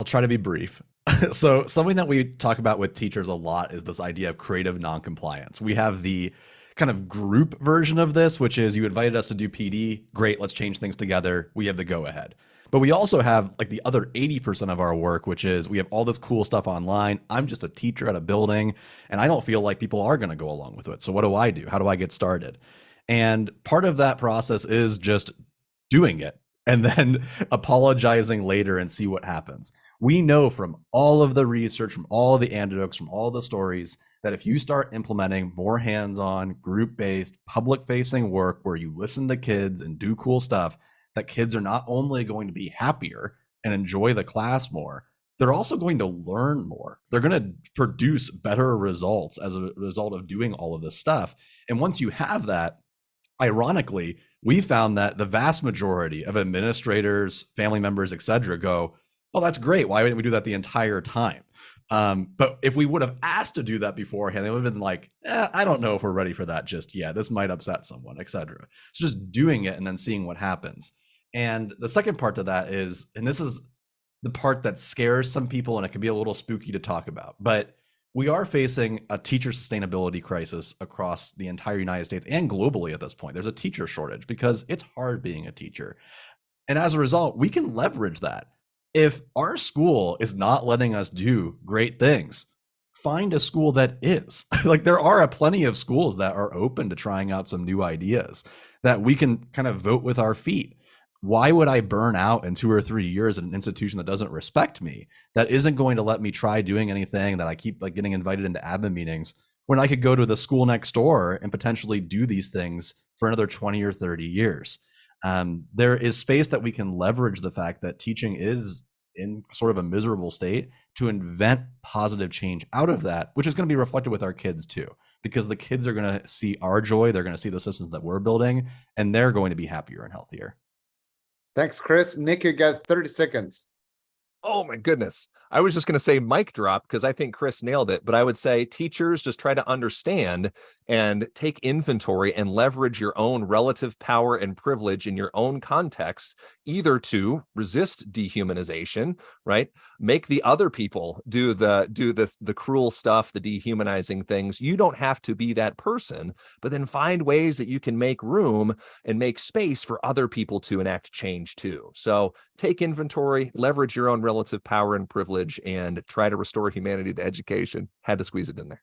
try to be brief. So something that we talk about with teachers a lot is this idea of creative noncompliance. We have the kind of group version of this, which is you invited us to do PD. Great, let's change things together. We have the go ahead. But we also have like the other 80% of our work, which is we have all this cool stuff online. I'm just a teacher at a building, and I don't feel like people are going to go along with it. So what do I do? How do I get started? And part of that process is just doing it and then apologizing later and see what happens. We know from all of the research, from all of the anecdotes, from all the stories, that if you start implementing more hands-on, group-based, public-facing work where you listen to kids and do cool stuff, that kids are not only going to be happier and enjoy the class more, they're also going to learn more. They're going to produce better results as a result of doing all of this stuff. And once you have that, ironically, we found that the vast majority of administrators, family members, et cetera, go, "Oh, that's great. Why didn't we do that the entire time?" But if we would have asked to do that beforehand, they would have been like, I don't know if we're ready for that just yet. This might upset someone, et cetera. So just doing it and then seeing what happens. And the second part to that is, and this is the part that scares some people and it can be a little spooky to talk about, but we are facing a teacher sustainability crisis across the entire United States and globally at this point. There's a teacher shortage because it's hard being a teacher. And as a result, we can leverage that. If our school is not letting us do great things, find a school that is. Like there are plenty of schools that are open to trying out some new ideas that we can kind of vote with our feet. Why would I burn out in 2 or 3 years at an institution that doesn't respect me, that isn't going to let me try doing anything, that I keep like getting invited into admin meetings, when I could go to the school next door and potentially do these things for another 20 or 30 years? There is space that we can leverage the fact that teaching is in sort of a miserable state to invent positive change out of that, which is going to be reflected with our kids too, because the kids are going to see our joy, they're going to see the systems that we're building, and they're going to be happier and healthier. Thanks, Chris. Nick, you got 30 seconds. Oh my goodness. I was just going to say mic drop because I think Chris nailed it, but I would say teachers just try to understand and take inventory and leverage your own relative power and privilege in your own context, either to resist dehumanization, right? Make the other people do the cruel stuff, the dehumanizing things. You don't have to be that person, but then find ways that you can make room and make space for other people to enact change too. So take inventory, leverage your own relative power and privilege, and try to restore humanity to education. Had to squeeze it in there.